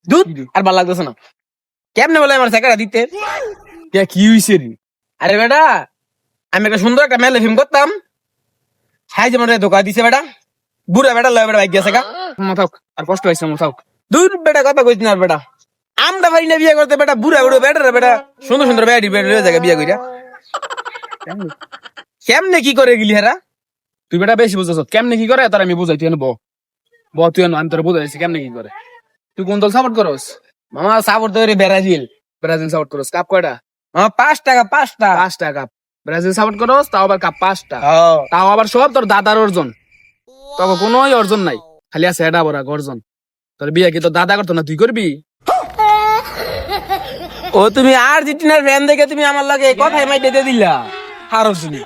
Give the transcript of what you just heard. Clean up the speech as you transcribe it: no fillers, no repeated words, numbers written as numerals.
দুধ আর ভালো লাগতেছে না। কেমনে বলে আমার সেকারা দিতে? কি হইছে রে? আরে বেটা, আমি একটা সুন্দর একটা মেলে ফিল্ম করতাম, সাই যেমন ধোকা দিছে বেটা, বুড়া বেটা লয় বেটা বাইক গেছে গা। মাথাও আর কষ্ট হয়েছে মাথাও। দূর বেটা কথা কইছ না বেটা, আমরা পারি না বিয়ে করতে বেটা, বুড়া বুড়ো বেটা রে বেটা, সুন্দর সুন্দর বেটি বেটা লয়ে জায়গা বিয়ে কইরা। কেমনে কি করে গেলি হেরা? তুই বেটা বেশি বুঝছ, কেমনে কি করে তার আমি বুঝাই, তুই ব ব তুই আমি তোর বুঝাইছি কেমনে কি করে। তুই কোন দল সাপোর্ট করস? মামা সাপোর্ট তো ব্রাজিল। ব্রাজিল সাপোর্ট করস। কাপ কয়টা? মামা 5 টাকা 5টা। 5টা কাপ। ব্রাজিল সাপোর্ট করস, তাও আবার কাপ 5টা, হ্যাঁ। তাও আবার সব তোর দাদার অর্জন। তবে কোনোই অর্জন নাই, খালি আছে এটা বড় গর্জন। তোর বিয়ে কি তোর দাদা করতো না, তুই করবি? ও তুমি আর্জেন্টিনার ফ্যান দেখে তুমি আমার লাগে এই কথাই মাইতে দিয়ে দিলা। হারো শুনি।